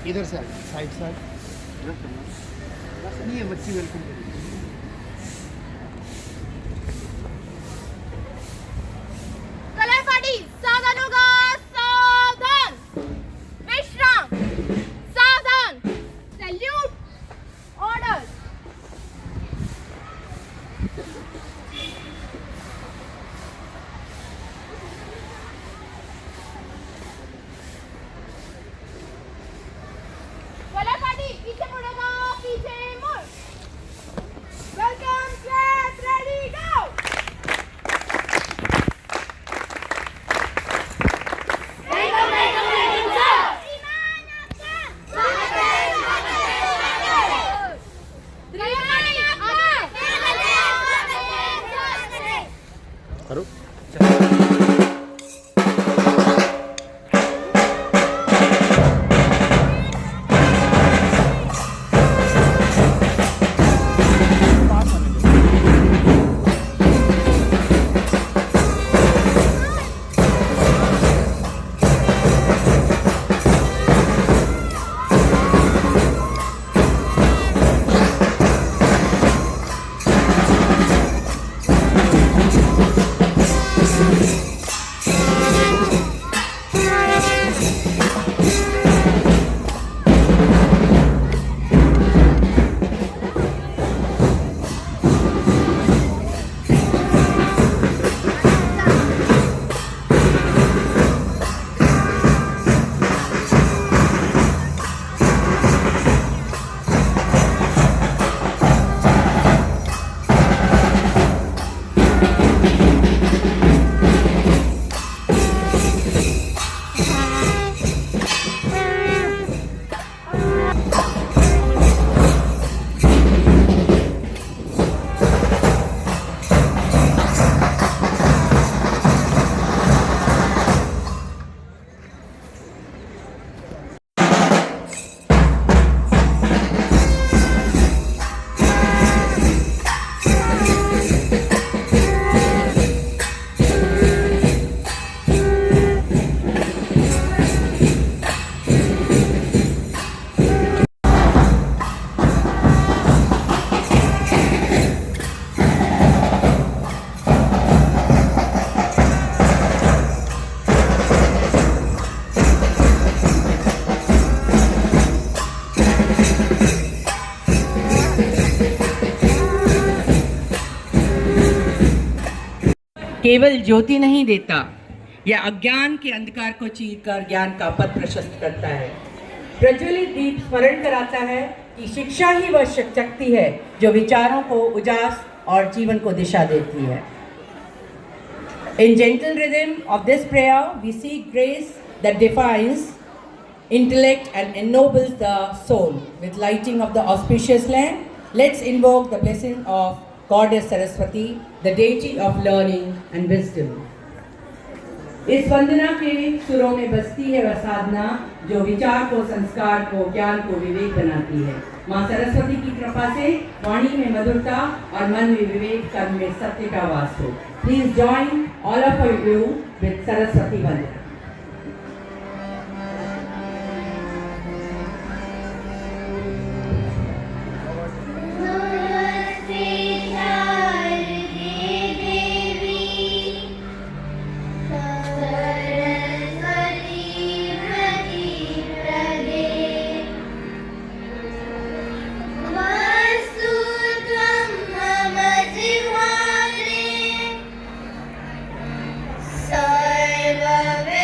इधर से side side नहीं है बच्ची वेलकम करेगी। कलर पार्टी सावधान होगा, सावधान, विश्राम, सावधान, सैल्यूट, ऑर्डर। कलर पार्टी पीछे मुड़ेगा, पीछे मुड़। वेलकम क्लास, रेडी गो। करो केवल ज्योति नहीं देता, यह अज्ञान के अंधकार को चीरकर ज्ञान का पथ प्रशस्त करता है। प्रज्वलित दीप स्मरण कराता है कि शिक्षा ही वह शक्ति है जो विचारों को उजास और जीवन को दिशा देती है। In gentle rhythm of this prayer, we seek grace that defines intellect and ennobles the soul. With lighting of the auspicious lamp, let's invoke the blessing of Goddess Saraswati, the deity of learning and wisdom. इस वंदना के सुरों में बसती है वह साधना जो विचार को, संस्कार को, ज्ञान को विवेक बनाती है। माँ सरस्वती की कृपा से वाणी में मधुरता और मन में विवेक, कर्म में सत्य का वास हो। Please join all of you with Saraswati वंदना। सर्व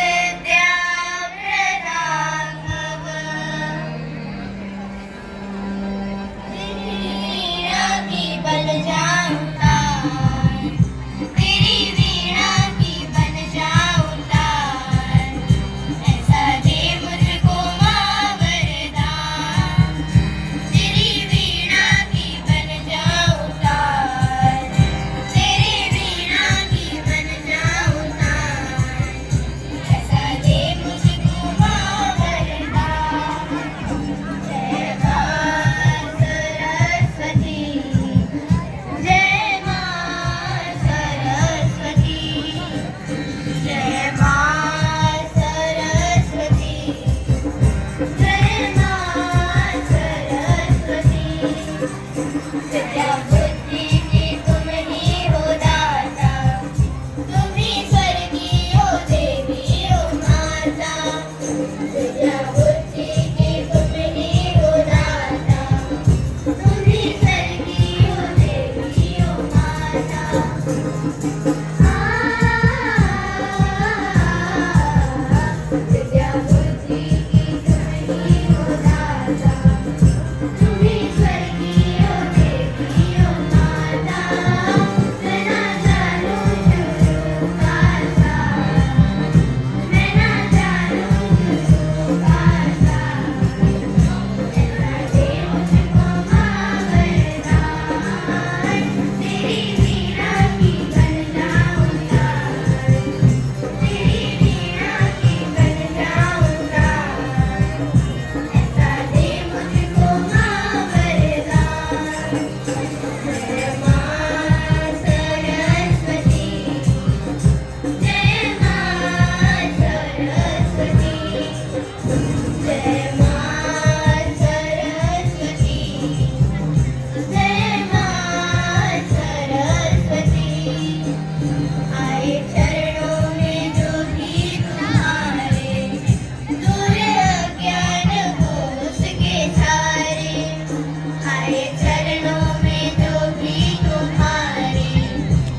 आए चरणों में जो भी तुम्हारे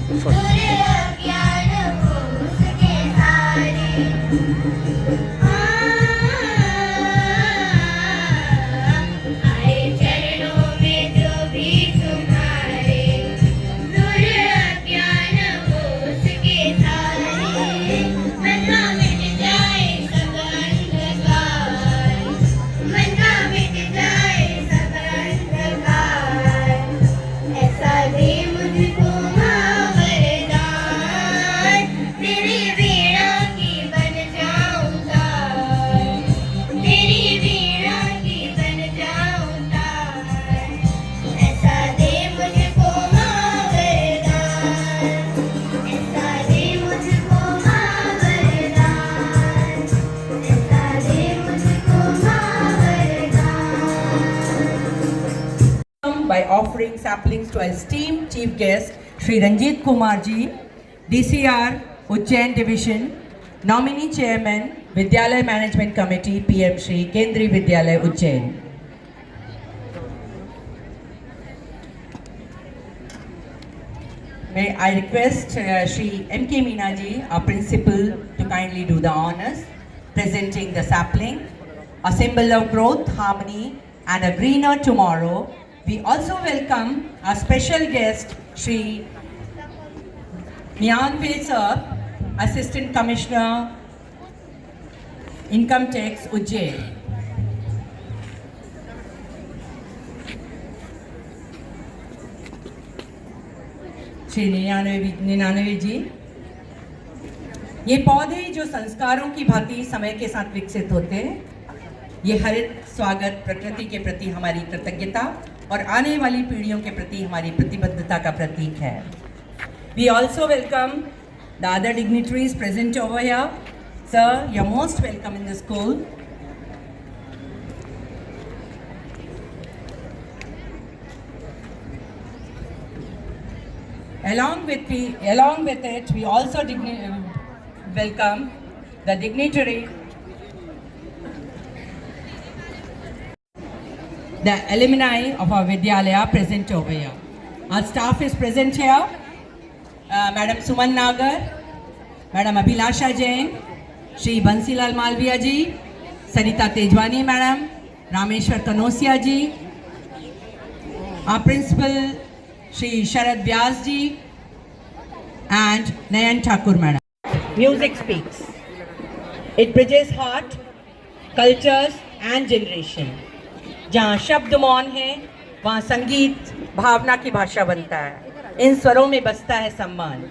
दूर अज्ञान हो उसके सारे आए चरणों में जो भी तुम्हारे दूर अज्ञान हो उसके सारे मन का मिट जाए सब अंधकार मन का मिट जाए सब अंधकार ऐसा दे मुझको माँ वरदान तेरी वीणा की बन जाऊं तार तेरी वीणा की बन जाऊं तार ऐसा दे मुझको माँ वरदान ऐसा दे मुझको माँ वरदान ऐसा दे मुझको माँ वरदान By offering saplings to our esteemed chief guest Shri Ranjit Kumar ji, DCR Ujjain Division, Nominee Chairman Vidyalaya Management Committee PM Shri Kendriya Vidyalaya Ujjain. May I request Shri M.K. Meena ji, our principal, to kindly do the honors, presenting the sapling, a symbol of growth, harmony, and a greener tomorrow. We also welcome our special guest, Shri Nyanve Sir, Assistant Commissioner, Income Tax, Ujjain. Shri निन्यानवे जी, ये पौधे जो संस्कारों की भांति समय के साथ विकसित होते हैं, ये हरित स्वागत प्रकृति के प्रति हमारी कृतज्ञता और आने वाली पीढ़ियों के प्रति हमारी प्रतिबद्धता का प्रतीक है. We also welcome the other dignitaries present over here. Sir, you're most welcome in the school. Along with it, we also welcome the dignitary, the alumni of our Vidyalaya present over here. Our staff is present here. Madam Suman Nagar, Madam Abhilasha Jain, Shri Bansilal Malviya ji, Sarita Tejwani Madam, Rameshwar Kanosia ji, our principal Shri Sharad Vyas ji, and Nayan Thakur Madam. Music speaks. It bridges heart, cultures and generation. जहाँ शब्द मौन है, वहाँ संगीत भावना की भाषा बनता है. इन स्वरों में बसता है सम्मान.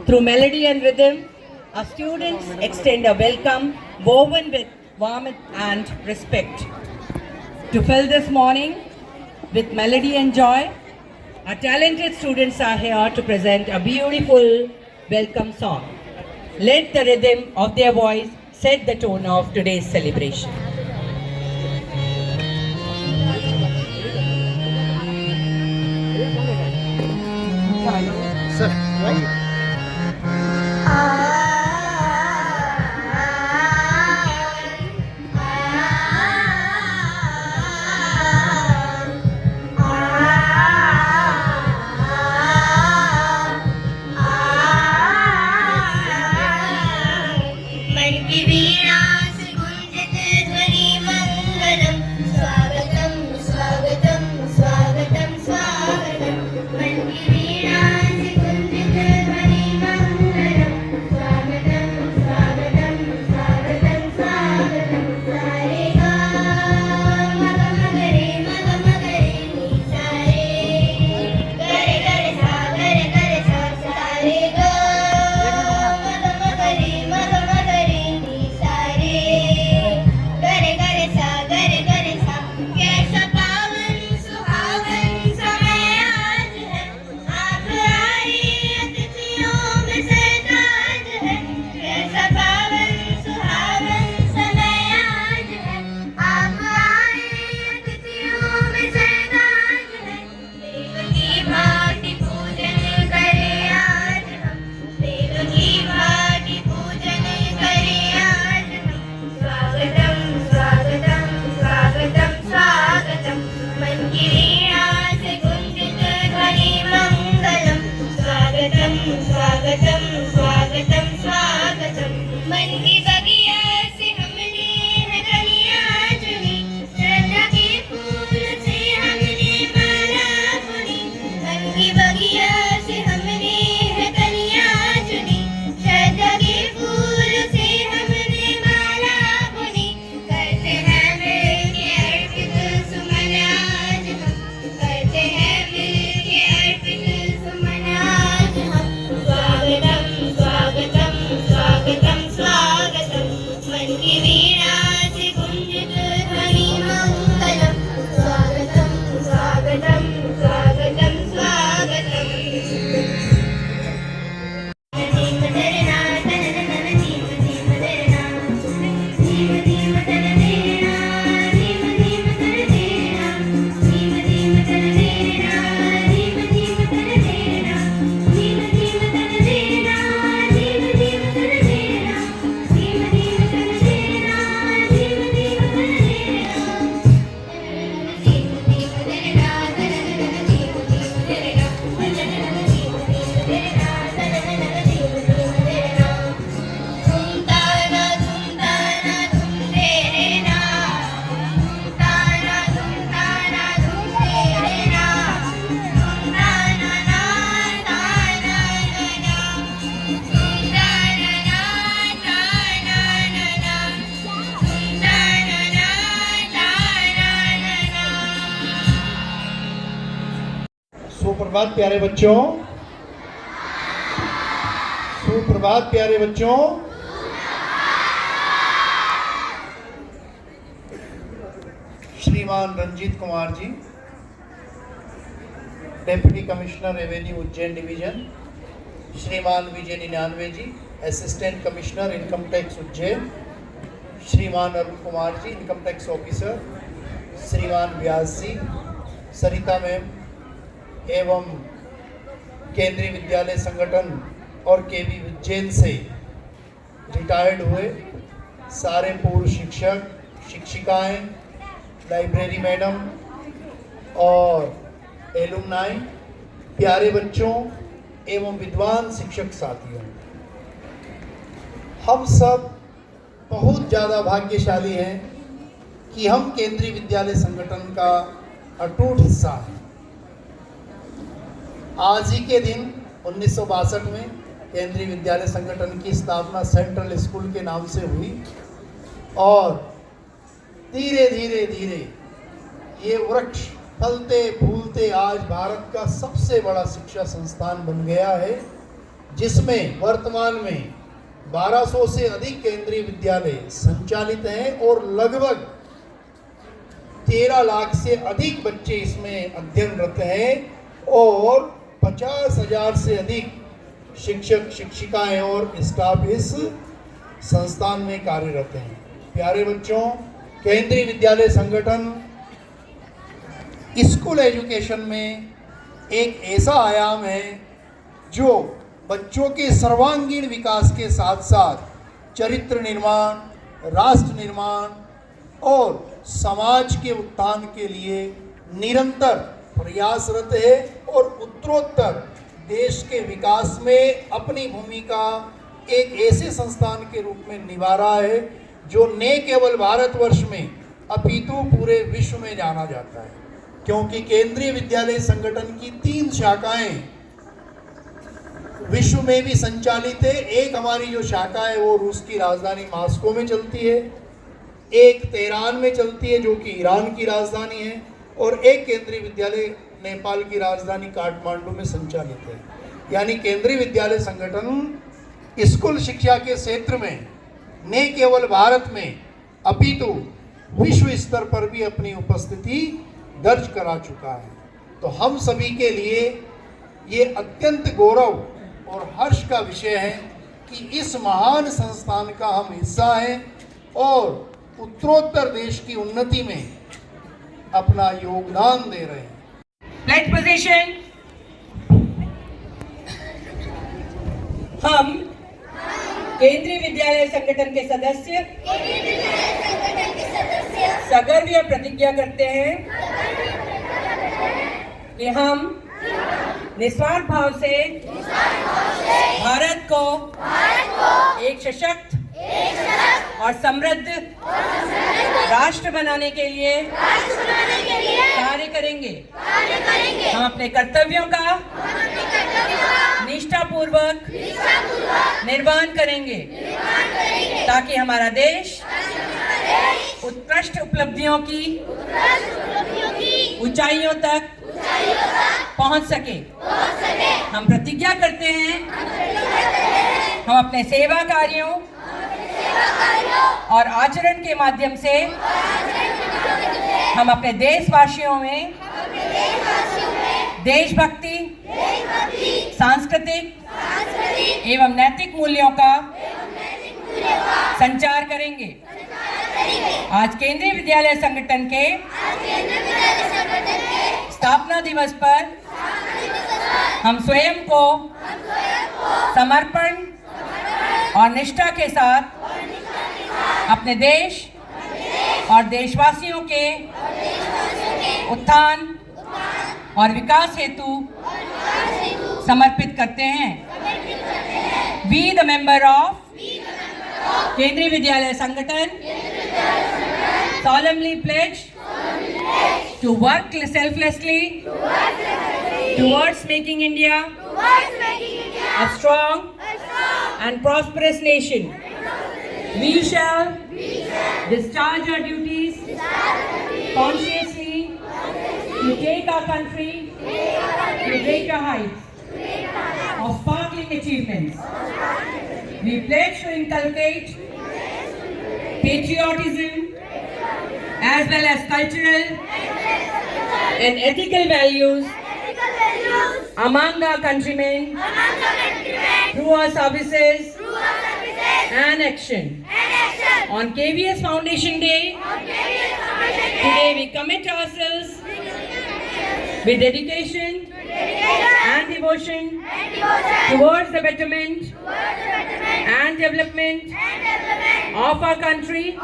Through melody and rhythm, our students extend a welcome woven with warmth and respect. To fill this morning with melody and joy, our talented students are here to present a beautiful welcome song. Let the rhythm of their voice set the tone of today's celebration. Sir आइए. मन की वीणा से गुंजत ध्वनि सुप्रभात प्यारे बच्चों, सुप्रभात प्यारे बच्चों। श्रीमान Ranjit Kumar ji, deputy commissioner revenue Ujjain division, श्रीमान Vijay 99 ji, assistant commissioner income tax Ujjain, श्रीमान Arun Kumar ji, income tax officer, श्रीमान व्यास जी, सरिता मैम एवं केंद्रीय विद्यालय संगठन और केवी उज्जैन से रिटायर्ड हुए सारे पूर्व शिक्षक, शिक्षिकाएं, लाइब्रेरी मैडम और एलुमनाई, प्यारे बच्चों एवं विद्वान शिक्षक साथियों, हम सब बहुत ज़्यादा भाग्यशाली हैं कि हम केंद्रीय विद्यालय संगठन का अटूट हिस्सा हैं। आज ही के दिन 1962 में केंद्रीय विद्यालय संगठन की स्थापना सेंट्रल स्कूल के नाम से हुई और धीरे धीरे धीरे ये वृक्ष फलते फूलते आज भारत का सबसे बड़ा शिक्षा संस्थान बन गया है, जिसमें वर्तमान में 1200 से अधिक केंद्रीय विद्यालय संचालित हैं और लगभग 13 लाख से अधिक बच्चे इसमें अध्ययनरत हैं और 50,000 से अधिक शिक्षक, शिक्षिकाएं और स्टाफ इस संस्थान में कार्यरत हैं। प्यारे बच्चों, केंद्रीय विद्यालय संगठन स्कूल एजुकेशन में एक ऐसा आयाम है जो बच्चों के सर्वांगीण विकास के साथ साथ चरित्र निर्माण, राष्ट्र निर्माण और समाज के उत्थान के लिए निरंतर प्रयासरत है और उत्तरोत्तर देश के विकास में अपनी भूमिका एक ऐसे संस्थान के रूप में निभा रहा है जो न केवल भारतवर्ष में अपितु पूरे विश्व में जाना जाता है, क्योंकि केंद्रीय विद्यालय संगठन की 3 शाखाएं विश्व में भी संचालित है। एक हमारी जो शाखा है वो रूस की राजधानी मॉस्को में चलती है, एक तेहरान में चलती है जो कि ईरान की राजधानी है, और एक केंद्रीय विद्यालय नेपाल की राजधानी काठमांडू में संचालित है। यानी केंद्रीय विद्यालय संगठन स्कूल शिक्षा के क्षेत्र में न केवल भारत में अपितु विश्व स्तर पर भी अपनी उपस्थिति दर्ज करा चुका है। तो हम सभी के लिए ये अत्यंत गौरव और हर्ष का विषय है कि इस महान संस्थान का हम हिस्सा हैं और उत्तरोत्तर देश की उन्नति में अपना योगदान दे रहे हैं। Plate position. हम केंद्रीय विद्यालय संगठन के सदस्य सगर्व प्रतिज्ञा करते हैं कि हम निस्वार्थ भाव से भारत को एक सशक्त और समृद्ध राष्ट्र बनाने के लिए कार्य करेंगे। हम अपने कर्तव्यों का निष्ठापूर्वक निर्वहन करेंगे ताकि हमारा देश उत्कृष्ट उपलब्धियों की ऊंचाइयों तक पहुंच सके। हम प्रतिज्ञा करते हैं हम अपने सेवा कार्यों और आचरण के माध्यम से हम अपने देशवासियों में देशभक्ति, सांस्कृतिक एवं नैतिक मूल्यों का संचार करेंगे। आज केंद्रीय विद्यालय संगठन के स्थापना दिवस पर हम स्वयं को समर्पण और निष्ठा के साथ अपने देश और देशवासियों के उत्थान और विकास हेतु समर्पित करते हैं। वी द मेंबर ऑफ केंद्रीय विद्यालय संगठन solemnly pledge to work selflessly towards making India a strong and prosperous nation. We shall discharge our duties consciously, to take our country to greater heights of sparkling achievements. We pledge to inculcate patriotism as well as cultural and ethical values among our countrymen through our services and action. On KVS Foundation Day, today we commit ourselves with dedication and devotion towards the betterment and development of our country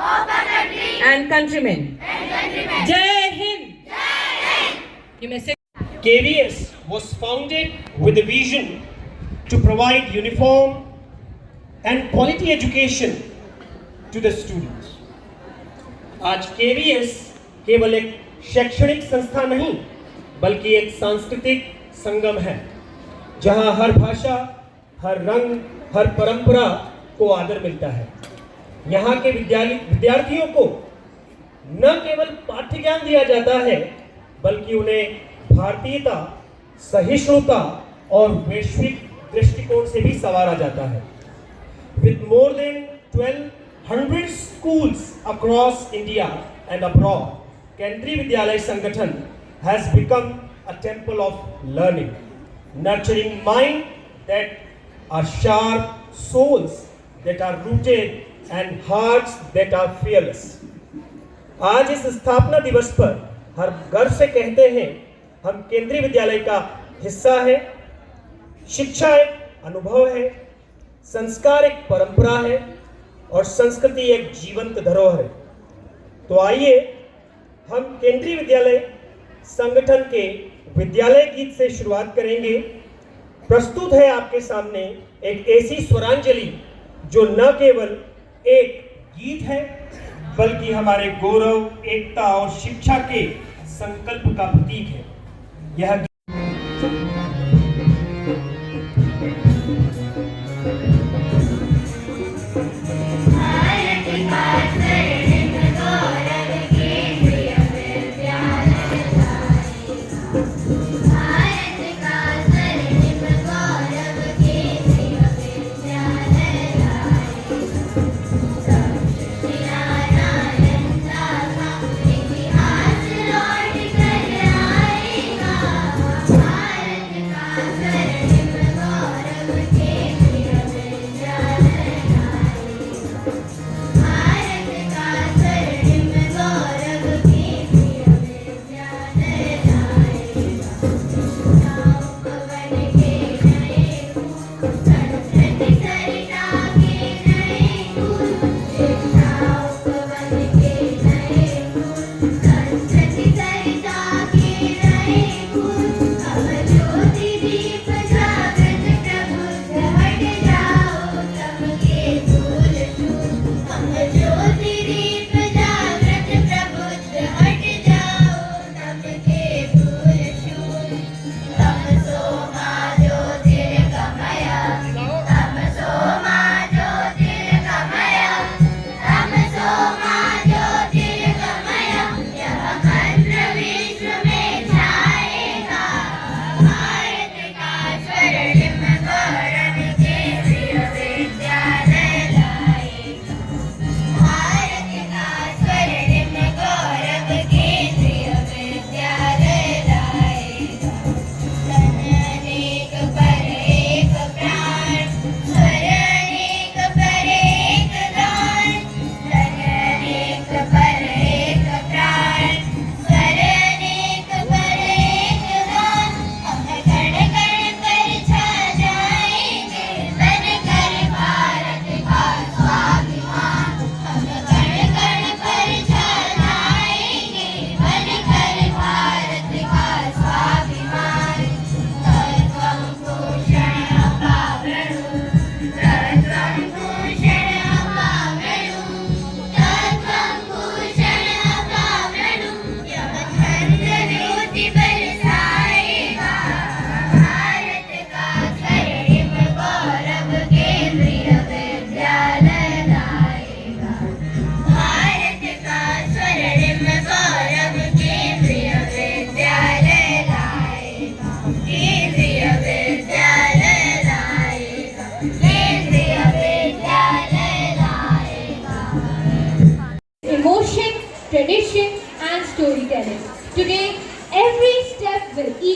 and countrymen. Jai Hind! You may say. KVS was founded with a vision to provide uniform and quality education to the students. आज KVS केवल एक शैक्षणिक संस्था नहीं बल्कि एक सांस्कृतिक संगम है जहां हर भाषा, हर रंग, हर परंपरा को आदर मिलता है। यहाँ के विद्यार्थियों को न केवल पाठ्य ज्ञान दिया जाता है बल्कि उन्हें भारतीयता, सहिष्णुता और वैश्विक दृष्टिकोण से भी संवारा जाता है। With more than 1200 schools across India and abroad, Kendriya Vidyalaya Sangathan has become a temple of learning, nurturing minds that are sharp, souls that are rooted and hearts that are fearless. आज इस स्थापना दिवस पर हर गर्व से कहते हैं हम केंद्रीय विद्यालय का हिस्सा है। शिक्षा एक अनुभव है, संस्कार एक परंपरा है और संस्कृति एक जीवंत धरोहर है। तो आइए हम केंद्रीय विद्यालय संगठन के विद्यालय गीत से शुरुआत करेंगे। प्रस्तुत है आपके सामने एक ऐसी स्वरांजलि जो न केवल एक गीत है बल्कि हमारे गौरव, एकता और शिक्षा के संकल्प का प्रतीक है। यह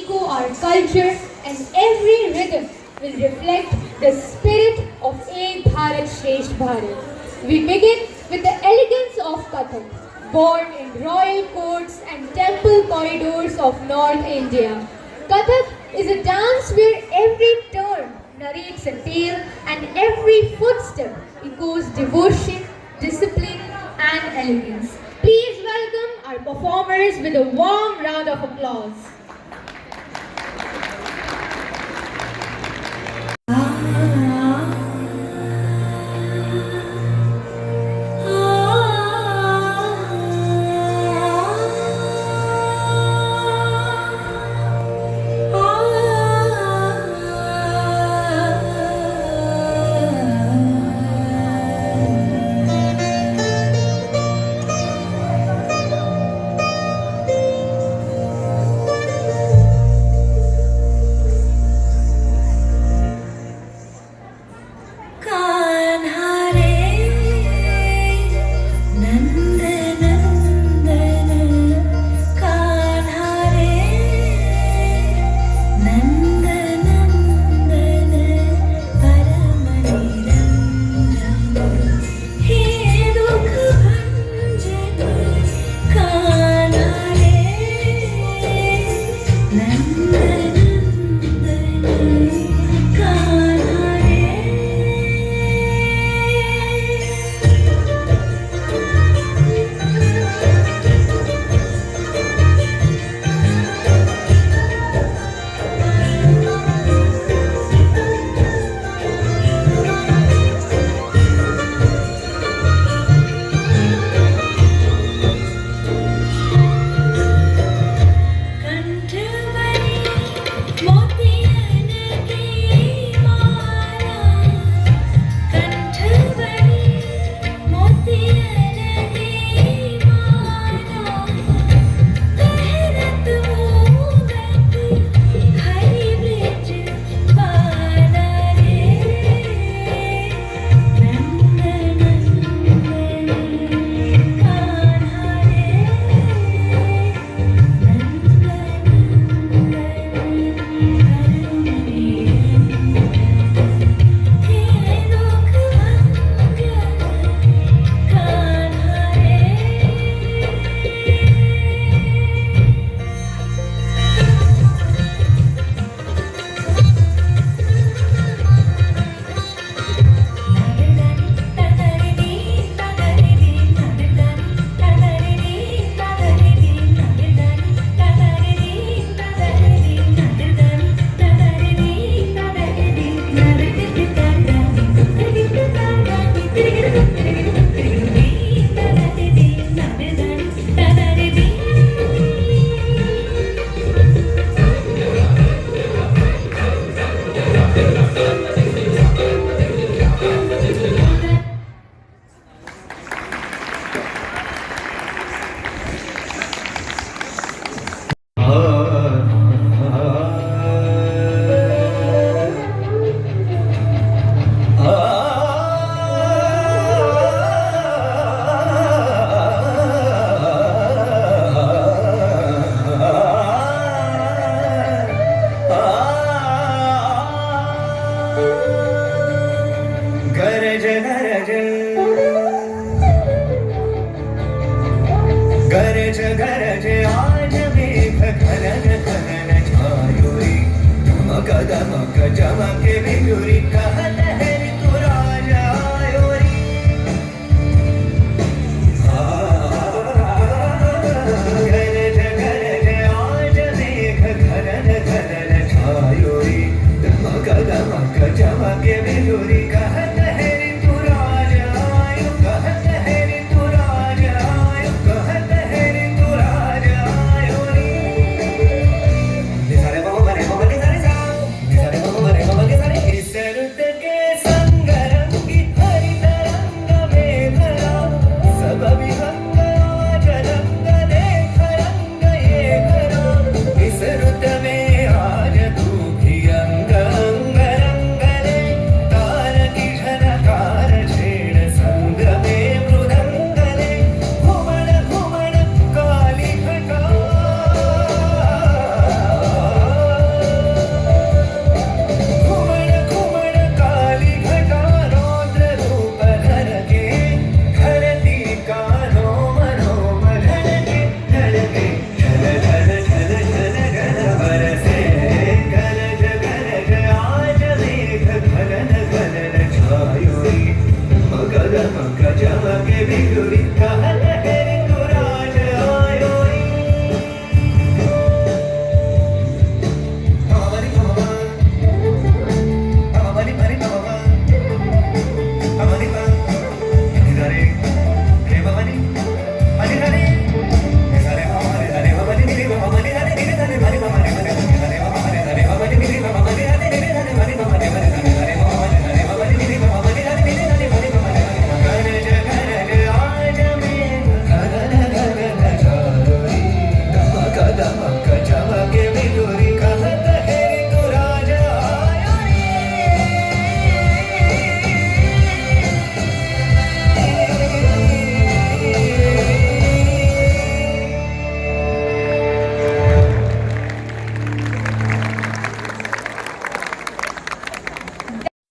echo our culture, and every rhythm will reflect the spirit of Ek Bharat Shresth Bharat. We begin with the elegance of Kathak, born in royal courts and temple corridors of North India. Kathak is a dance where every turn narrates a tale and every footstep echoes devotion, discipline, and elegance. Please welcome our performers with a warm round of applause. गरज गरज आज मेघ घनन घनन छायोरी धमक दमक चमक बिजुरी कहत है ऋतु राजा ivory गरज गरज आज मेघ घनन घनन छायोरी धमक दमक चमक बिजुरी कहत है ऋतु राजा आयो कहत है ऋतु राजा आयो कहत है ऋतु राजा आयोरी निसारे बाबा रे बाबा निसारे सा निसारे बाबा रे बाबा निसारे इस रुते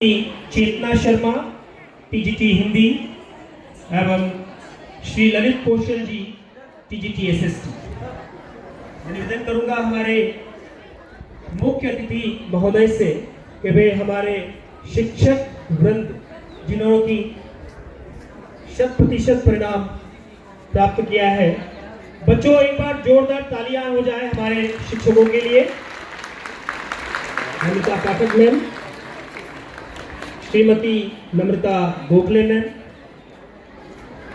चेतना शर्मा टीजीटी हिंदी एवं श्री ललित कौशल जी टीजीटी एसएसटी। मैं निवेदन करूंगा हमारे मुख्य अतिथि महोदय से कि वे हमारे शिक्षक वृंद जिन्होंने की 100% परिणाम प्राप्त किया है, बच्चों एक बार जोरदार तालियां हो जाए हमारे शिक्षकों के लिए। नमिता पाठक मैम, श्रीमती Namrata Gokhale ma'am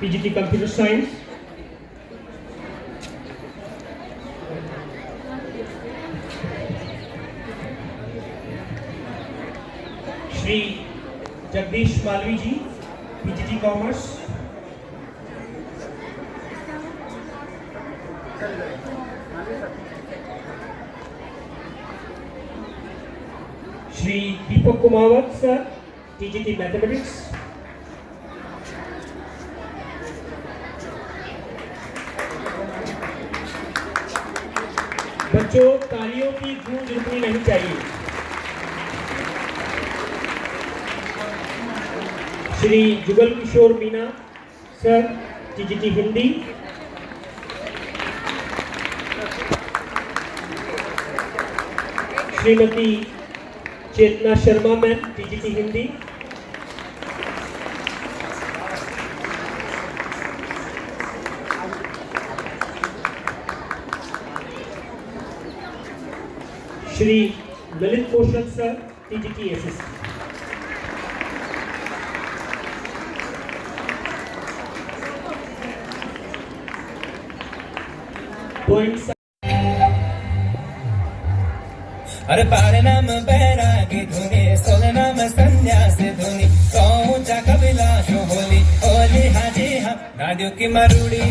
PGT computer science, Shri Jagdish Malvi ji PGT commerce, Shri Deepak Kumawat sir TGT mathematics, बच्चों तालियों की गूंज रुकनी नहीं चाहिए। श्री जुगल किशोर मीना सर टीजीटी हिंदी, श्रीमती Chetna Sharma ma'am TGT Hindi, Shri Lalit Kaushal sir TGT SST. तो इन अरे पारे नाम बैरागी धुनी, सोले नाम संन्यासी धुनी, ऊंचा कबिलाश होली होली हाजी हम नादियों की मरुड़ी।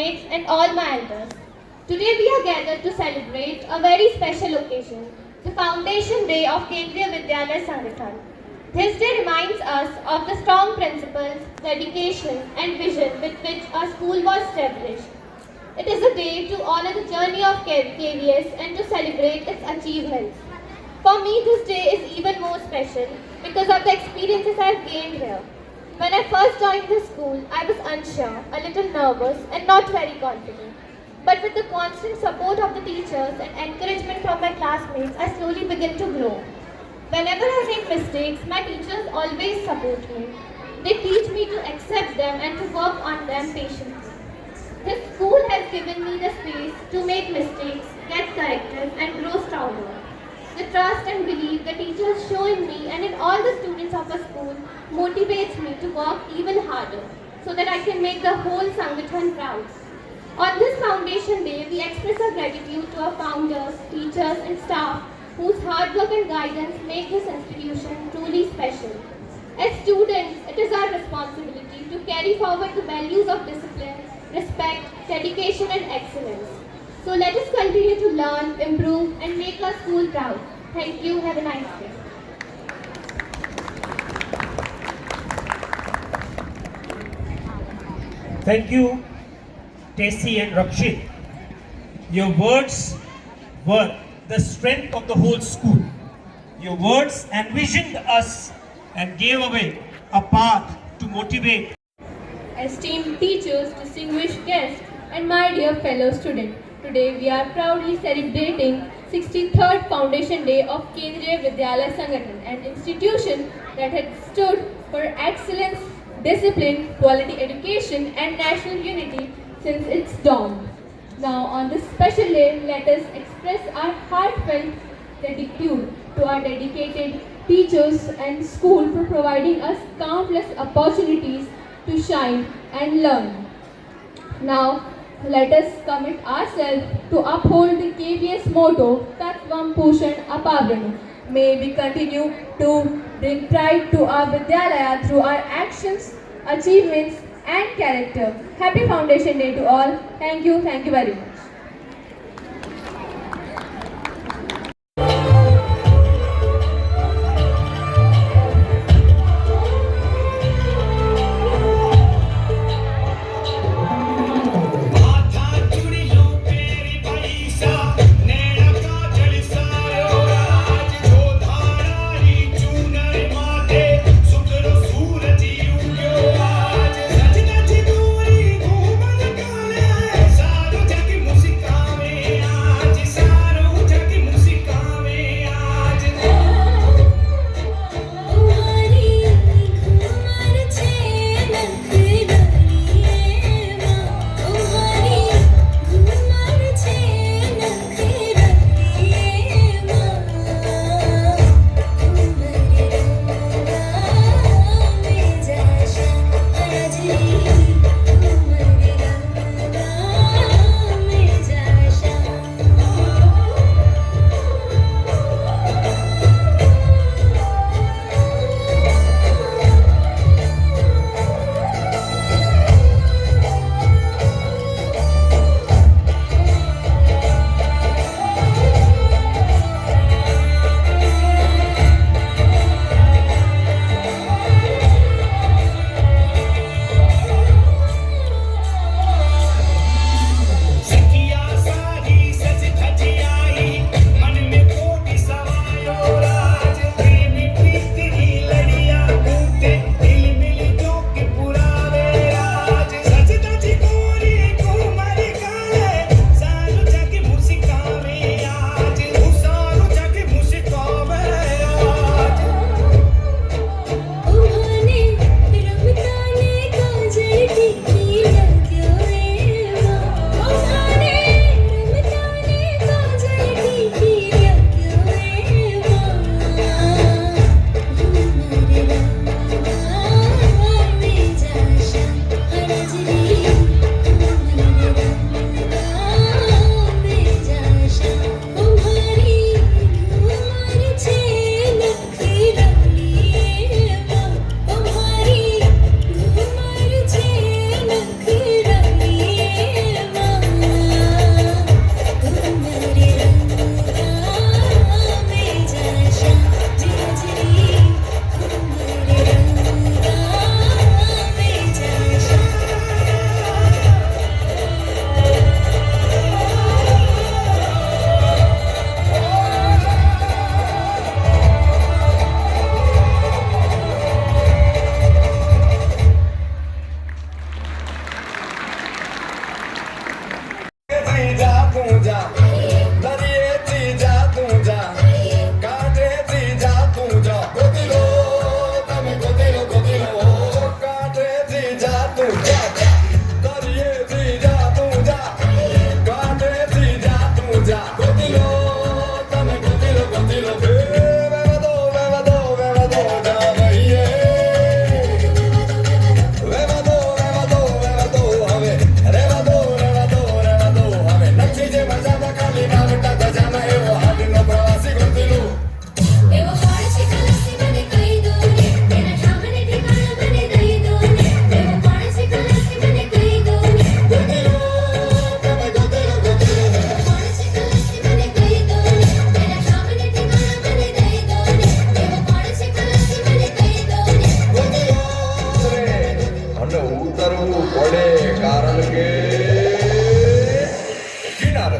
classmates, and all my elders. Today we are gathered to celebrate a very special occasion, the Foundation Day of Kendriya Vidyalaya Sangathan. This day reminds us of the strong principles, dedication, and vision with which our school was established. It is a day to honor the journey of KVS and to celebrate its achievements. For me, this day is even more special because of the experiences I have gained here. When I first joined the school, I was unsure, a little nervous, and not very confident. But with the constant support of the teachers and encouragement from my classmates, I slowly began to grow. Whenever I make mistakes, my teachers always support me. They teach me to accept them and to work on them patiently. This school has given me the space to make mistakes, get corrected, and grow stronger. The trust and belief the teachers show in me and in all the students of the school motivates me to work even harder so that I can make the whole Sangathan proud. On this Foundation Day, we express our gratitude to our founders, teachers, and staff whose hard work and guidance make this institution truly special. As students, it is our responsibility to carry forward the values of discipline, respect, dedication, and excellence. So let us continue to learn, improve, and make our school proud. Thank you. Have a nice day. Thank you, Tessie and Rakshit. Your words were the strength of the whole school. Your words envisioned us and gave away a path to motivate. Esteemed teachers, distinguished guests, and my dear fellow students, today we are proudly celebrating 63rd Foundation Day of Kendriya Vidyalaya Sangathan, an institution that has stood for excellence, discipline, quality education, and national unity since its dawn. Now, on this special day, let us express our heartfelt gratitude to our dedicated teachers and school for providing us countless opportunities to shine and learn. Now, let us commit ourselves to uphold the KVS motto, Tattvam Pushan Apavranu. May we continue to bring pride to our Vidyalaya through our actions, achievements, and character. Happy Foundation Day to all. Thank you very much.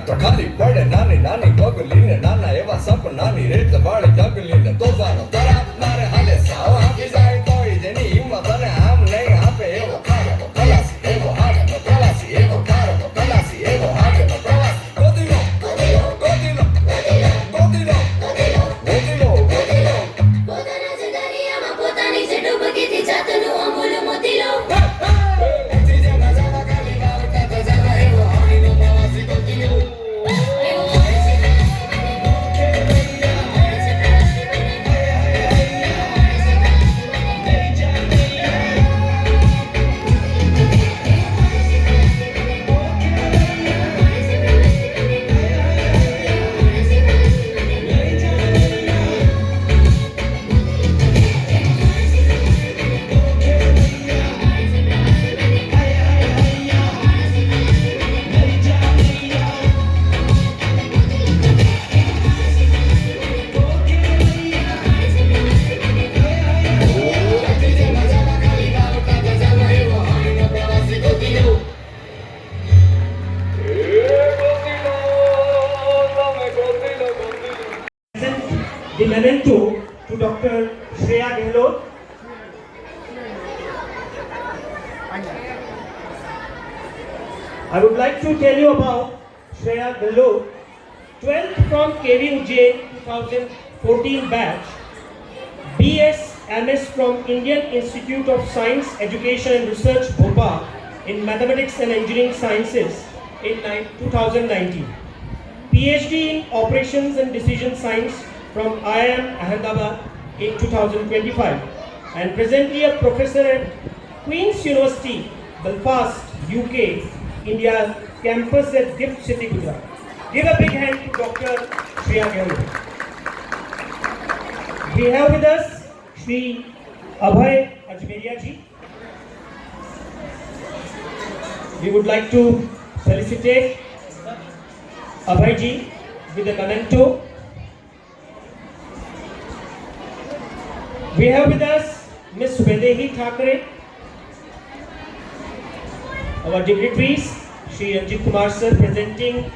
તો ખાલી પડે નાની નાની પગલીને નાના એવા સપનાની રેત વાળી ડગલીને તોફાનો તરાપ મારે હાલે સાવ આપી જાય તોય જેની હિંમત અને આમ નહીં આપે એવો ખાડો ખલાસી એવો હાડો ખલાસી એવો ખાડો ખલાસી એવો હાડો પ્રવાસી ગોદીનો ગોદીનો ગોદીનો ગોદીનો પોતાના જ દરિયામાં પોતાની જ ડૂબકીથી જાતનું અમૂલ મોતી લો the memento to Dr. Shreya Gehlot. I would like to tell you about Shreya Gehlot, 12th from KV Ujjain 2014 batch, BS MS from Indian Institute of Science, Education and Research, Bhopal in Mathematics and Engineering Sciences in 2019. PhD in Operations and Decision Science from IIM Ahmedabad in 2025 and presently a professor at Queen's University, Belfast, UK, India campus at Gift City, Gujarat. Give a big hand to Dr. Shreya Gehlot. We have with us Shri Abhay Ajmeria ji. We would like to felicitate Abhay ji with a memento. We have with us Miss Vedehi Thakre, our dignitaries, Shri Ranjit Kumar sir presenting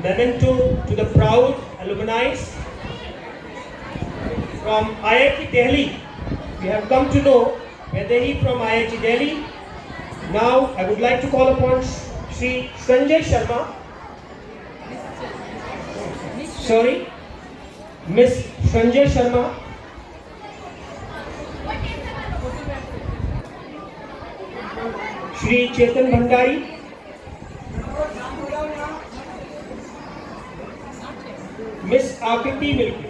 memento to the proud alumni from IIT Delhi. We have come to know Vedehi from IIT Delhi. Now I would like to call upon Shri Sanjay Sharma. Sorry, Miss Sanjay Sharma. Shri Chetan Bhandari, Miss Akriti Milki,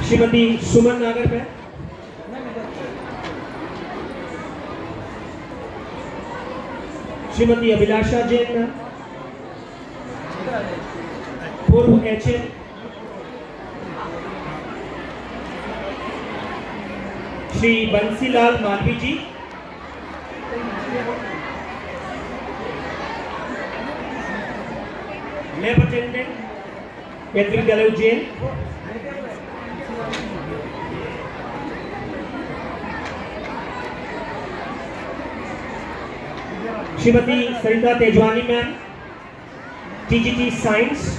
Shrimati Suman Nagar, Shrimati Abhilasha Jain, Purv HM, Shri Bansilal Malvi ji, Lab Attendant, Kendrick Dalav Jain, Shrimati Sarita Tejwani ma'am, TGT Science,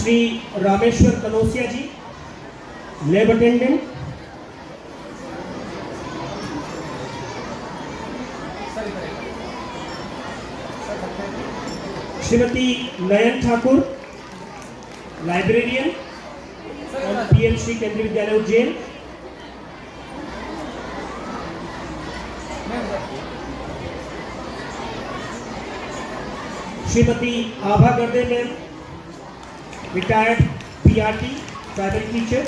Shri Rameshwar Kanosia ji, Lab Attendant, Shrimati Nayan Thakur, Librarian on PMC Kendriya Vidyalaya Ujjain, Shrimati Abha Garde ma'am, retired PRT, primary teacher.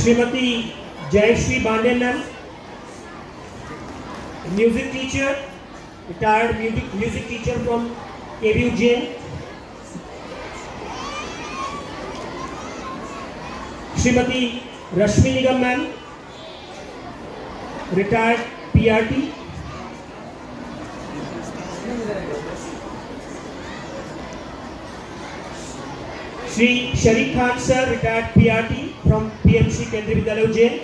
Shrimati Jayashree Bande ma'am, music teacher, retired music teacher from KV Ujjain. Shrimati Rashmi Nigam ma'am, retired PRT. Shri Sharif Khan sir, retired PRT from PMC Kendriya Vidyalaya Ujjain.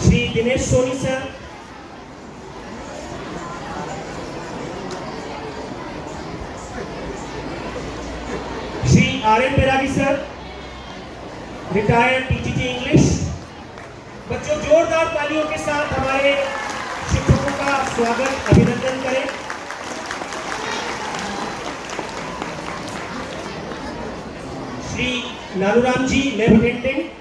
Shri Dinesh Soni sir. Shri R.N. Beragi sir, retired TTT English. बच्चों जोरदार तालियों के साथ हमारे शिक्षकों का स्वागत अभिनंदन करें। श्री नारूराम जी, लेफ्टिनेंट।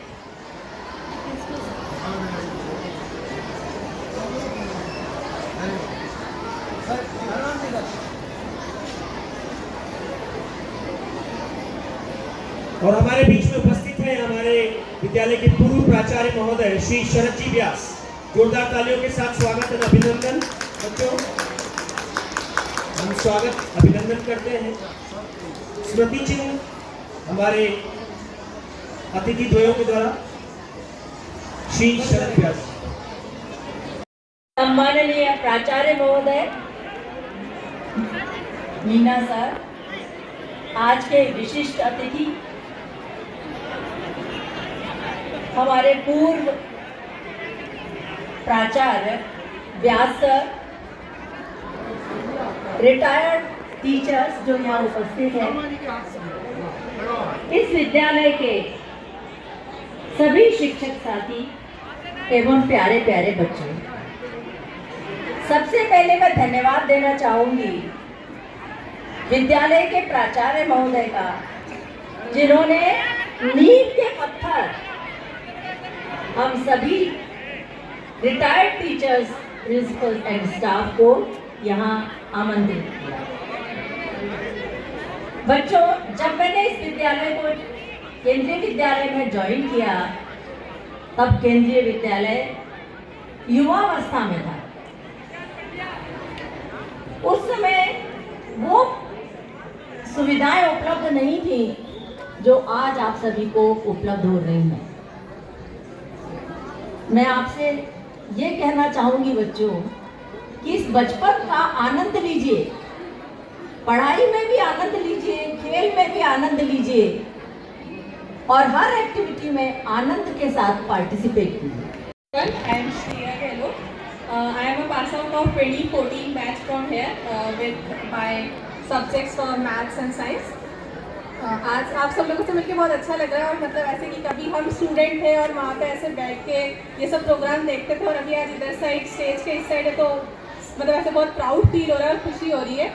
और हमारे बीच में उपस्थित हैं हमारे विद्यालय के पूर्व प्राचार्य महोदय श्री शरद जी व्यास। जोरदार तालियों के साथ स्वागत और अभिनंदन। बच्चों हम स्वागत अभिनंदन करते हैं। स्मृति चिन्ह हमारे अतिथि द्वयों के द्वारा श्री शरद व्यास। सम्माननीय प्राचार्य महोदय, मीना सर, आज के विशिष्ट अतिथि हमारे पूर्व प्राचार्य व्यास सर, रिटायर्ड टीचर्स जो यहाँ उपस्थित हैं, इस विद्यालय के सभी शिक्षक साथी एवं प्यारे प्यारे बच्चों, सबसे पहले मैं धन्यवाद देना चाहूंगी विद्यालय के प्राचार्य महोदय का, जिन्होंने नींव के पत्थर हम सभी retired teachers, principal and staff को यहाँ आमंत्रित किया। बच्चों, जब मैंने इस विद्यालय को केंद्रीय विद्यालय में ज्वाइन किया, तब केंद्रीय विद्यालय युवावस्था में था। उस समय वो सुविधाएं उपलब्ध नहीं थी जो आज आप सभी को उपलब्ध हो रही हैं। मैं आपसे ये कहना चाहूंगी बच्चों कि इस बचपन का आनंद लीजिए, पढ़ाई में भी आनंद लीजिए, खेल में भी आनंद लीजिए और हर एक्टिविटी में आनंद के साथ पार्टिसिपेट कीजिए। I am Shreya Gelo. I am a pass out of 2014 batch from here with my subjects for maths and science. आज आप सब लोगों से मिलकर बहुत अच्छा लग रहा है और मतलब ऐसे कि कभी हम स्टूडेंट थे और वहाँ पे ऐसे बैठ के ये सब प्रोग्राम देखते थे और अभी आज इधर साइड स्टेज के इस साइड है तो मतलब ऐसे बहुत प्राउड फील हो रहा है और खुशी हो रही है।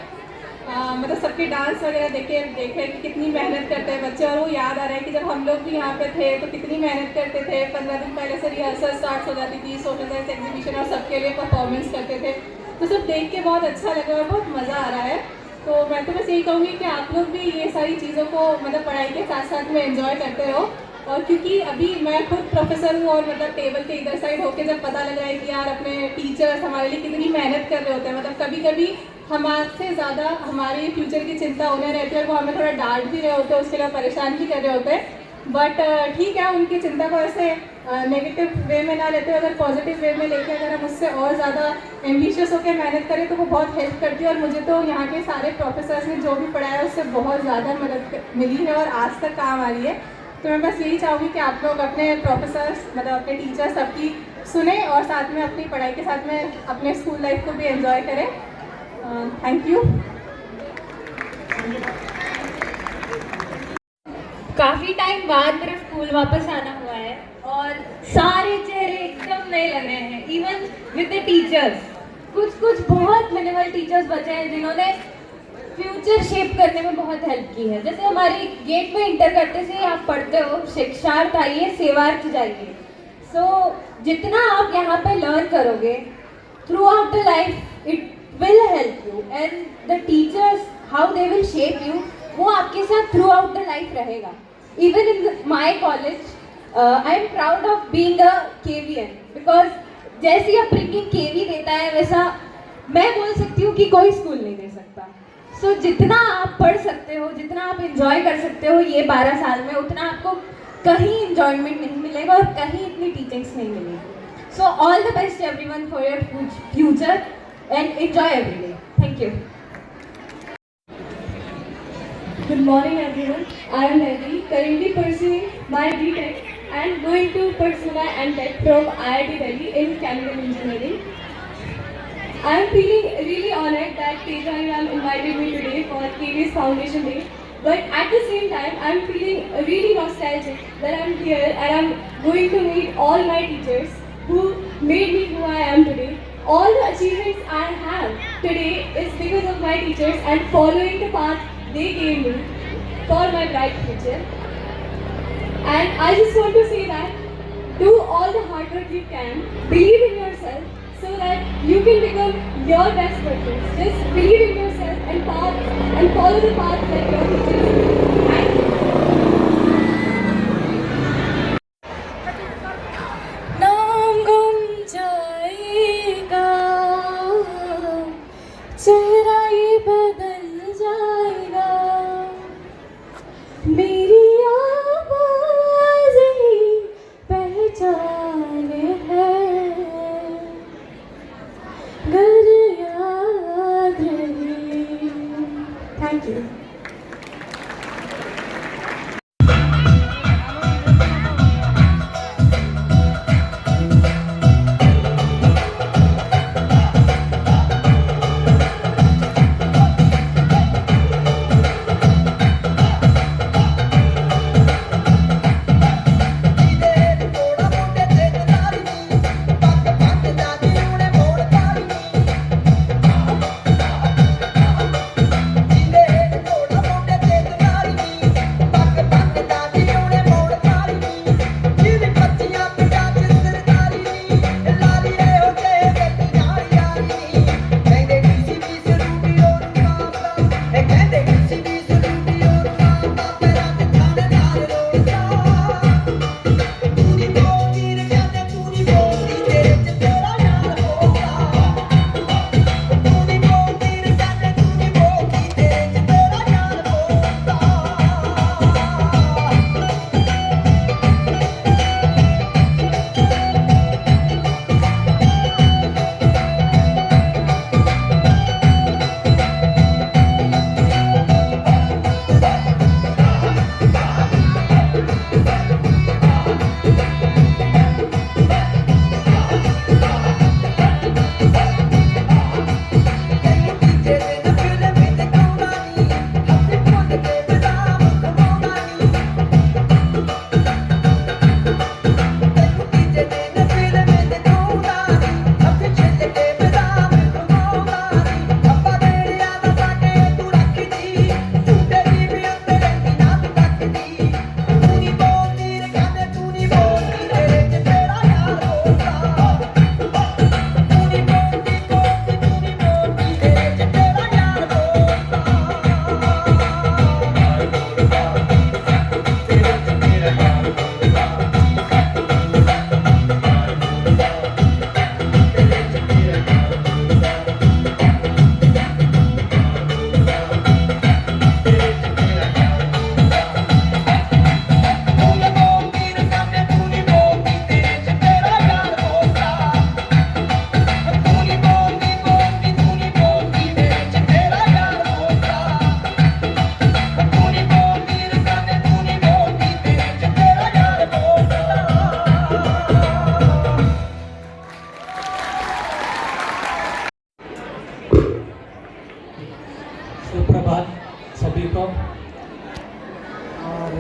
मतलब सबके डांस वगैरह देखे कि कितनी मेहनत करते हैं बच्चे, और वो याद आ रहा है कि जब हम लोग भी यहाँ पे थे तो कितनी मेहनत करते थे। 15 दिन पहले से रिहर्सल स्टार्ट हो जाती थी, सोशल साइंस एग्जीबिशन और सबके लिए परफॉर्मेंस करते थे, तो सब देख के बहुत अच्छा लगा और बहुत मज़ा आ रहा है। तो मैं तो बस यही कहूँगी कि आप लोग भी ये सारी चीज़ों को मतलब पढ़ाई के साथ साथ में एंजॉय करते रहो। और क्योंकि अभी मैं खुद प्रोफेसर हूँ और मतलब टेबल के इधर साइड होके जब पता लग रहा है कि यार अपने टीचर्स हमारे लिए कितनी मेहनत कर रहे होते हैं, मतलब कभी कभी हमारे ज़्यादा हमारे फ्यूचर की चिंता उन्हें रहती है और वो हमें थोड़ा डांट भी रहे होते हैं, उसके लिए परेशान भी कर रहे होते हैं। बट ठीक है, उनकी चिंता को ऐसे नेगेटिव वे में ना लेते हुए अगर पॉजिटिव वे में लेके अगर हम उससे और ज़्यादा एम्बिशियस होकर मेहनत करें तो वो बहुत हेल्प करती है। और मुझे तो यहाँ के सारे प्रोफेसर्स ने जो भी पढ़ाया उससे बहुत ज़्यादा मदद मिली है और आज तक काम आ रही है। तो मैं बस यही चाहूँगी कि आप लोग अपने प्रोफेसर्स मतलब अपने टीचर्स सबकी सुने और साथ में अपनी पढ़ाई के साथ में अपने स्कूल लाइफ को भी एंजॉय करें। Thank you. काफ़ी टाइम बाद मेरा स्कूल वापस आना हुआ है और सारे चेहरे एकदम नए लग रहे हैं, इवन विद द टीचर्स। कुछ बहुत मिनिमल टीचर्स बचे हैं जिन्होंने फ्यूचर शेप करने में बहुत हेल्प की है। जैसे हमारी गेट में इंटर करते से आप पढ़ते हो शिक्षार्थ आइए सेवार्थ जाइए। सो जितना आप यहाँ पे लर्न करोगे through out the life it will help you, and the teachers how they will shape you, वो आपके साथ थ्रू आउट द लाइफ रहेगा। Even in my college I am proud of being a KVN, because जैसी upbringing KV देता है वैसा मैं बोल सकती हूँ कि कोई स्कूल नहीं दे सकता। सो जितना आप पढ़ सकते हो, जितना आप इंजॉय कर सकते हो ये 12 साल में, उतना आपको कहीं इंजॉयमेंट नहीं मिलेगा और कहीं इतनी टीचिंग्स नहीं मिलेगी। So all the best everyone for your future. and enjoy every day. Thank you. Good morning everyone. I am Nadi, currently pursuing my B.Tech and going to pursue my M.Tech from IIT Delhi in chemical engineering. I am feeling really honored that Teja ma'am invited me today for KVS Foundation Day. But at the same time, I am feeling really nostalgic that I am here and I am going to meet all my teachers who made me who I am today. All the achievements I have today is because of my teachers and following the path they gave me for my bright future. And I just want to say that do all the hard work you can, believe in yourself so that you can become your best person. Just believe in yourself and follow the path that your teachers do. Thank you. नाम गुम जाएगा, चेहरा ये बदल जाएगा, मेरी आवाज़ ही पहचान है, घर याद रहे. Thank you. सुप्रभात सभी को। और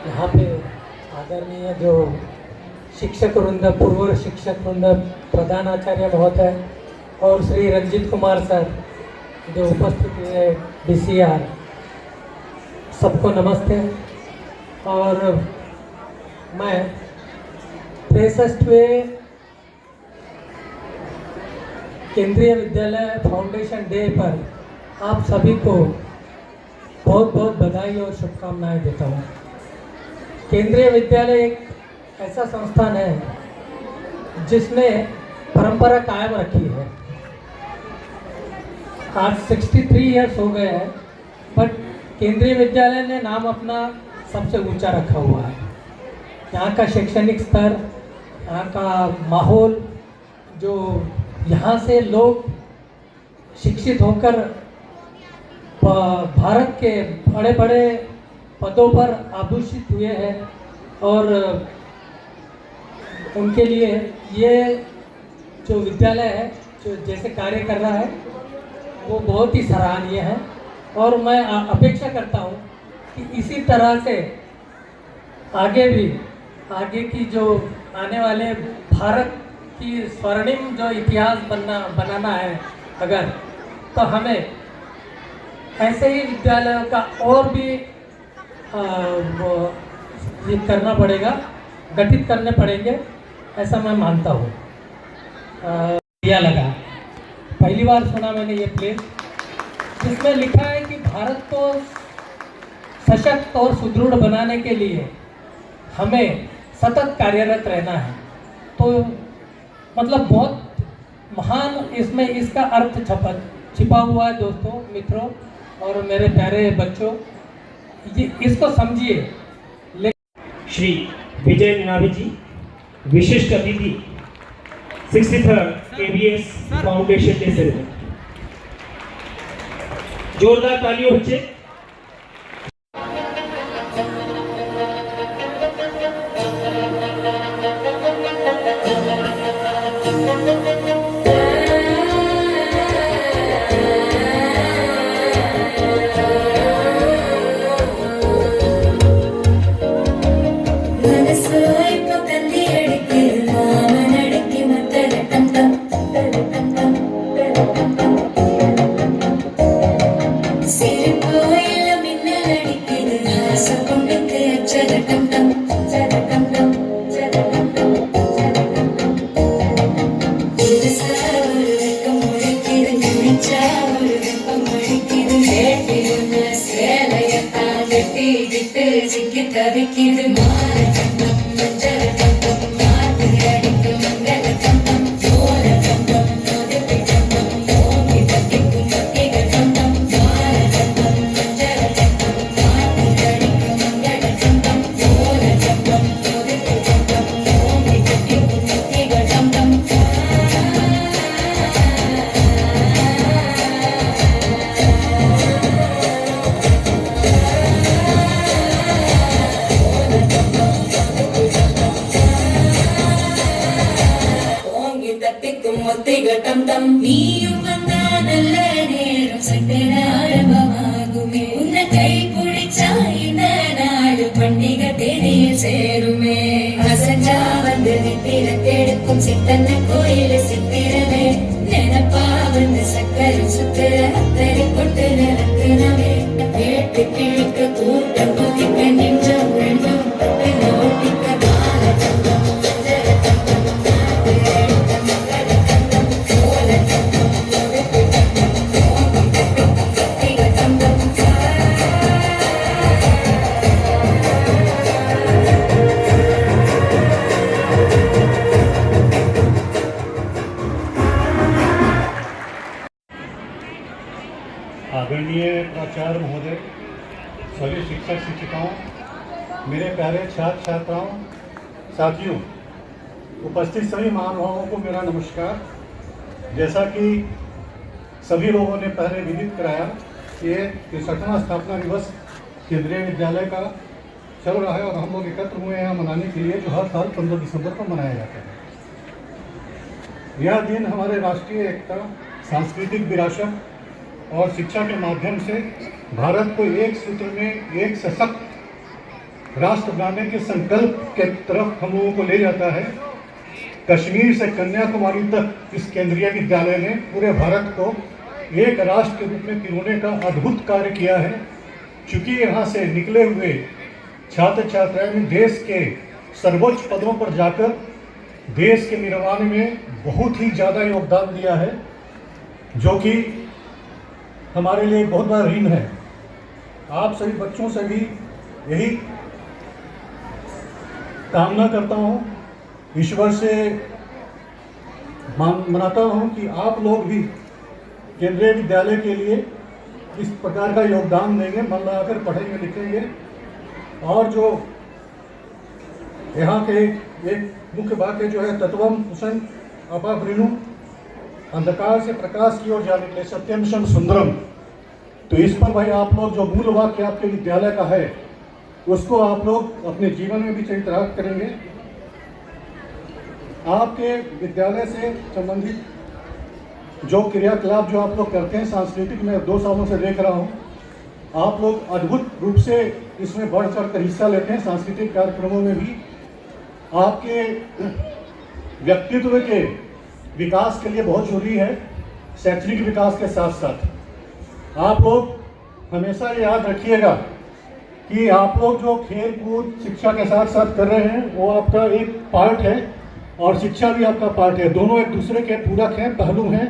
यहाँ पे आदरणीय जो शिक्षक वृंद, पूर्व शिक्षक वृंद, प्रधानाचार्य महोदय और श्री रंजीत कुमार सर जो उपस्थित है, DCR, सबको नमस्ते। और मैं 63वें केंद्रीय विद्यालय फाउंडेशन डे पर आप सभी को बहुत बहुत बधाई और शुभकामनाएं देता हूँ। केंद्रीय विद्यालय एक ऐसा संस्थान है जिसने परंपरा कायम रखी है। आज 63 ईयर्स हो गए हैं, बट केंद्रीय विद्यालय ने नाम अपना सबसे ऊंचा रखा हुआ है। यहाँ का शैक्षणिक स्तर, यहाँ का माहौल, जो यहाँ से लोग शिक्षित होकर भारत के बड़े बड़े पदों पर आभूषित हुए हैं और उनके लिए ये जो विद्यालय है जो जैसे कार्य कर रहा है वो बहुत ही सराहनीय है और मैं अपेक्षा करता हूँ कि इसी तरह से आगे की जो आने वाले भारत की स्वर्णिम जो इतिहास बनाना है अगर, तो हमें ऐसे ही विद्यालयों का और भी ये करना पड़ेगा, गठित करने पड़ेंगे, ऐसा मैं मानता हूँ। दिया लगा पहली बार सुना मैंने ये प्लेस जिसमें लिखा है कि भारत को सशक्त और सुदृढ़ बनाने के लिए हमें सतत कार्यरत रहना है। तो मतलब बहुत महान इसमें इसका अर्थ छिपा हुआ है दोस्तों, मित्रों और मेरे प्यारे बच्चों, ये इसको समझिए। श्री विजय निनावी जी, विशिष्ट अतिथि 63rd KBS foundation day ceremony. जोरदार तालियों बच्चे। आदरणीय प्राचार्य महोदय, सभी शिक्षक शिक्षिकाओं, मेरे प्यारे छात्र छात्राओं, साथियों, उपस्थित सभी महानुभावों को मेरा नमस्कार। जैसा कि सभी लोगों ने पहले विदित कराया कि ये 63वां स्थापना दिवस केंद्रीय विद्यालय का चल रहा है और हम लोग एकत्र हुए हैं मनाने के लिए, जो हर साल 15 दिसंबर को मनाया जाता है। यह दिन हमारे राष्ट्रीय एकता, सांस्कृतिक विरासत और शिक्षा के माध्यम से भारत को एक सूत्र में एक सशक्त राष्ट्र बनाने के संकल्प के तरफ हम लोगों को ले जाता है। कश्मीर से कन्याकुमारी तक इस केंद्रीय विद्यालय ने पूरे भारत को एक राष्ट्र के रूप में पिरोने का अद्भुत कार्य किया है। चूँकि यहाँ से निकले हुए छात्र छात्राएं ने देश के सर्वोच्च पदों पर जाकर देश के निर्माण में बहुत ही ज़्यादा योगदान दिया है, जो कि हमारे लिए बहुत बड़ा ऋण है। आप सभी बच्चों से भी यही कामना करता हूँ, ईश्वर से मनाता हूँ कि आप लोग भी केंद्रीय विद्यालय के लिए इस प्रकार का योगदान देंगे, मन लगाकर पढ़ेंगे लिखेंगे और जो यहाँ के एक मुख्य वाक्य जो है तत्वम कुसंग अपावृणु, अंधकार से प्रकाश की ओर जाने के लिए सत्यम शम सुंदरम। तो इस पर भाई आप लोग जो मूल वाक्य आपके विद्यालय का है उसको आप लोग अपने जीवन में भी चरितार्थ करेंगे। आपके विद्यालय से संबंधित जो क्रियाकलाप जो आप लोग करते हैं सांस्कृतिक में 2 सालों से देख रहा हूँ, आप लोग अद्भुत रूप से इसमें बढ़ चढ़ कर हिस्सा लेते हैं। सांस्कृतिक कार्यक्रमों में भी आपके व्यक्तित्व के विकास के लिए बहुत जरूरी है, शैक्षणिक विकास के साथ साथ आप लोग हमेशा ये याद रखिएगा कि आप लोग जो खेल कूद शिक्षा के साथ साथ कर रहे हैं वो आपका एक पार्ट है और शिक्षा भी आपका पार्ट है। दोनों एक दूसरे के पूरक हैं, पहलू हैं।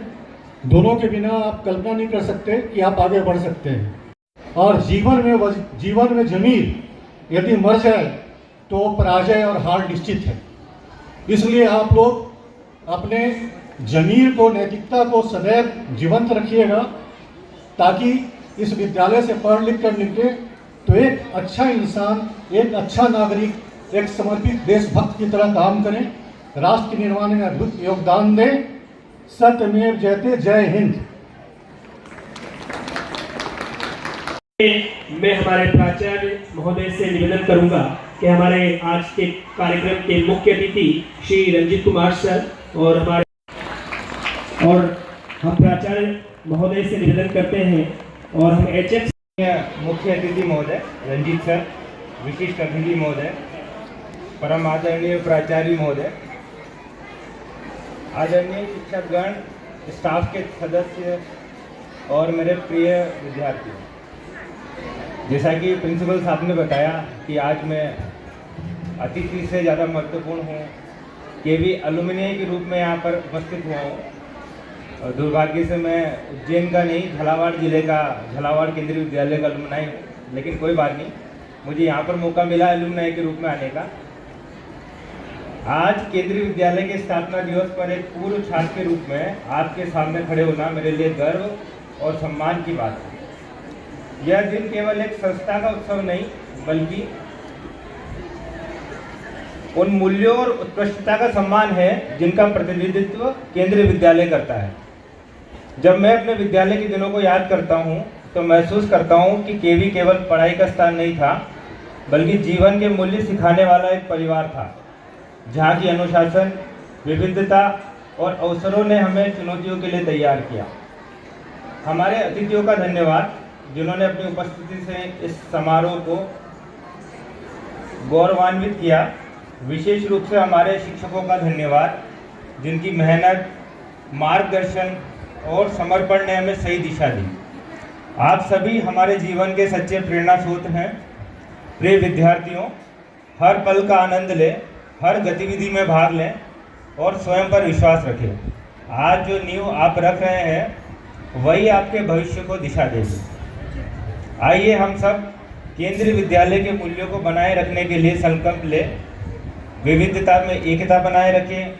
दोनों के बिना आप कल्पना नहीं कर सकते कि आप आगे बढ़ सकते हैं। और जीवन में जमीर यदि मर जाए तो पराजय और हार निश्चित है। इसलिए आप लोग अपने जमीर को, नैतिकता को सदैव जीवंत रखिएगा ताकि इस विद्यालय से पढ़ लिख कर निकले तो एक अच्छा इंसान, एक अच्छा नागरिक, एक समर्पित देशभक्त की तरह काम करें, राष्ट्र के निर्माण में अद्भुत योगदान दें। सत्यमेव जयते। जय हिंद। मैं हमारे प्राचार्य महोदय से निवेदन करूंगा कि हमारे आज के कार्यक्रम के मुख्य अतिथि श्री रंजीत कुमार सर और हम प्राचार्य महोदय से निवेदन करते हैं और हम HX मुख्य अतिथि महोदय रंजीत सर, विशिष्ट अतिथि महोदय, परम आदरणीय प्राचार्य महोदय, आदरणीय शिक्षकगण, स्टाफ के सदस्य और मेरे प्रिय विद्यार्थी, जैसा कि प्रिंसिपल साहब ने बताया कि आज मैं अतिथि से ज़्यादा महत्वपूर्ण हूँ, केवी अलुमिनी के रूप में यहाँ पर उपस्थित हुआ हूँ। और दुर्भाग्य से मैं उज्जैन का नहीं, झालावाड़ जिले का, झालावाड़ केंद्रीय विद्यालय का अलुमनाई हूँ, लेकिन कोई बात नहीं, मुझे यहाँ पर मौका मिला अलुमनाई के रूप में आने का। आज केंद्रीय विद्यालय के स्थापना दिवस पर एक पूर्व छात्र के रूप में आपके सामने खड़े होना मेरे लिए गर्व और सम्मान की बात है। यह दिन केवल एक संस्था का उत्सव नहीं बल्कि उन मूल्यों और उत्कृष्टता का सम्मान है जिनका प्रतिनिधित्व केंद्रीय विद्यालय करता है। जब मैं अपने विद्यालय के दिनों को याद करता हूँ तो महसूस करता हूँ कि केवी केवल पढ़ाई का स्थान नहीं था बल्कि जीवन के मूल्य सिखाने वाला एक परिवार था, जहाँ की अनुशासन, विविधता और अवसरों ने हमें चुनौतियों के लिए तैयार किया। हमारे अतिथियों का धन्यवाद जिन्होंने अपनी उपस्थिति से इस समारोह को गौरवान्वित किया। विशेष रूप से हमारे शिक्षकों का धन्यवाद जिनकी मेहनत, मार्गदर्शन और समर्पण ने हमें सही दिशा दी। आप सभी हमारे जीवन के सच्चे प्रेरणा स्रोत हैं। प्रिय विद्यार्थियों, हर पल का आनंद लें, हर गतिविधि में भाग लें और स्वयं पर विश्वास रखें। आज जो नींव आप रख रहे हैं वही आपके भविष्य को दिशा देगी। आइए हम सब केंद्रीय विद्यालय के मूल्यों को बनाए रखने के लिए संकल्प लें। विविधता में एकता बनाए रखें,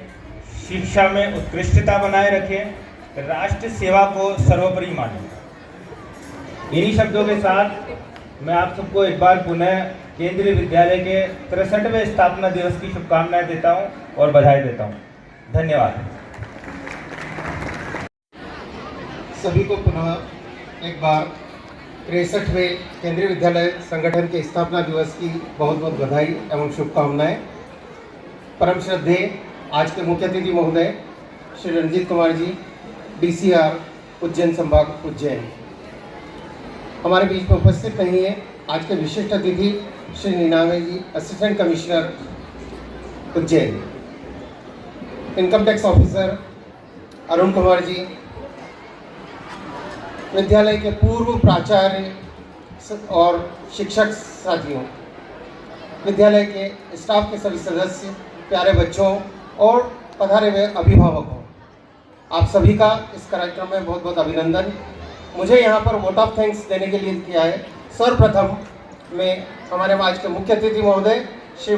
शिक्षा में उत्कृष्टता बनाए रखें, राष्ट्र सेवा को सर्वोपरि मानें। इन्हीं शब्दों के साथ मैं आप सबको एक बार पुनः केंद्रीय विद्यालय के 63वें स्थापना दिवस की शुभकामनाएं देता हूं और बधाई देता हूं। धन्यवाद। सभी को पुनः एक बार 63वें केंद्रीय विद्यालय संगठन के स्थापना दिवस की बहुत बहुत बधाई एवं शुभकामनाएं। परम श्रद्धेय आज के मुख्य अतिथि महोदय श्री रंजीत कुमार जी, DCR उज्जैन संभाग उज्जैन, हमारे बीच में उपस्थित नहीं है। आज के विशिष्ट अतिथि Shri Ninave ji, assistant commissioner Ujjain, income tax officer Arun Kumar ji, विद्यालय के पूर्व प्राचार्य और शिक्षक साथियों, विद्यालय के स्टाफ के सभी सदस्य, प्यारे बच्चों और पधारे हुए अभिभावकों, आप सभी का इस कार्यक्रम में बहुत बहुत अभिनंदन। मुझे यहाँ पर वोट ऑफ थैंक्स देने के लिए किया है। सर्वप्रथम मैं हमारे आज के मुख्य अतिथि महोदय श्री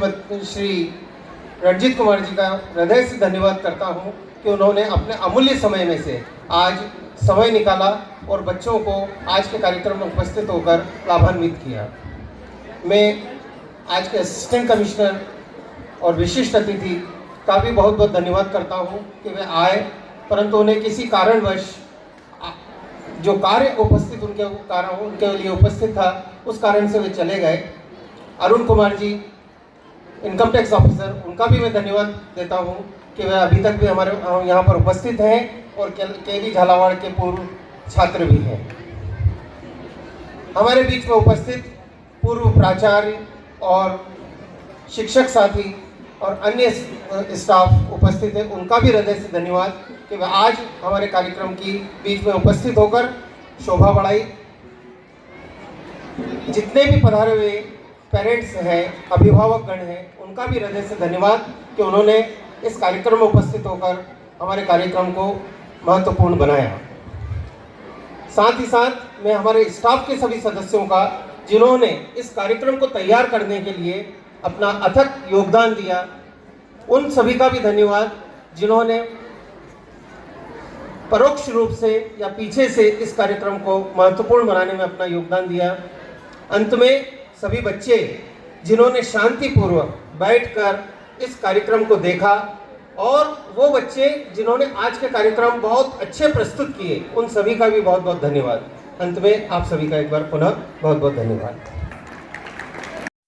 रंजीत कुमार जी का हृदय से धन्यवाद करता हूँ कि उन्होंने अपने अमूल्य समय में से आज समय निकाला और बच्चों को आज के कार्यक्रम में उपस्थित होकर लाभान्वित किया। मैं आज के असिस्टेंट कमिश्नर और विशिष्ट अतिथि का भी बहुत बहुत धन्यवाद करता हूँ कि वे आए परंतु उन्हें किसी कारणवश जो कार्य उपस्थित उनके लिए उपस्थित था, उस कारण से वे चले गए। Arun Kumar ji, income tax officer, उनका भी मैं धन्यवाद देता हूं कि वे अभी तक भी हमारे यहाँ पर उपस्थित हैं और केवी झालावाड़ के पूर्व छात्र भी हैं। हमारे बीच में उपस्थित पूर्व प्राचार्य और शिक्षक साथी और अन्य स्टाफ उपस्थित हैं, उनका भी हृदय से धन्यवाद कि वह आज हमारे कार्यक्रम की बीच में उपस्थित होकर शोभा बढ़ाई। जितने भी पधारे हुए पेरेंट्स हैं, अभिभावकगण हैं, उनका भी हृदय से धन्यवाद कि उन्होंने इस कार्यक्रम में उपस्थित होकर हमारे कार्यक्रम को महत्वपूर्ण बनाया। साथ ही साथ मैं हमारे स्टाफ के सभी सदस्यों का, जिन्होंने इस कार्यक्रम को तैयार करने के लिए अपना अथक योगदान दिया, उन सभी का भी धन्यवाद जिन्होंने परोक्ष रूप से या पीछे से इस कार्यक्रम को महत्वपूर्ण बनाने में अपना योगदान दिया। अंत में सभी बच्चे जिन्होंने शांतिपूर्वक बैठकर इस कार्यक्रम को देखा और वो बच्चे जिन्होंने आज के कार्यक्रम बहुत अच्छे प्रस्तुत किए, उन सभी का भी बहुत बहुत धन्यवाद। अंत में आप सभी का एक बार पुनः बहुत बहुत धन्यवाद।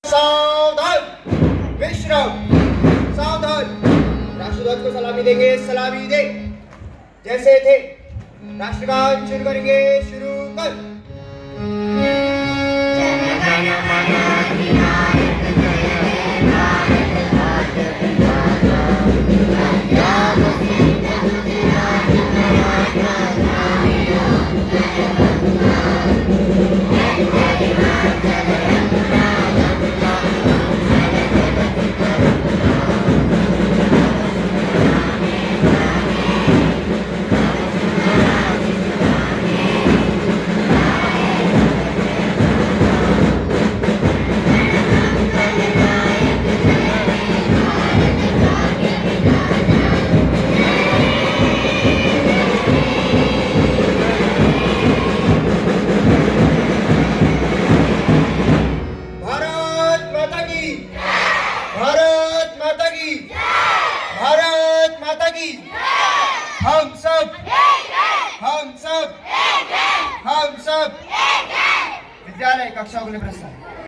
सावधान, विश्राम, सावधान। राष्ट्रध्वज को सलामी देंगे, सलामी दे। जैसे थे राष्ट्रगान शुरू करेंगे, शुरू कर। हम सब विद्यालय कक्षाओं के लिए प्रस्थान।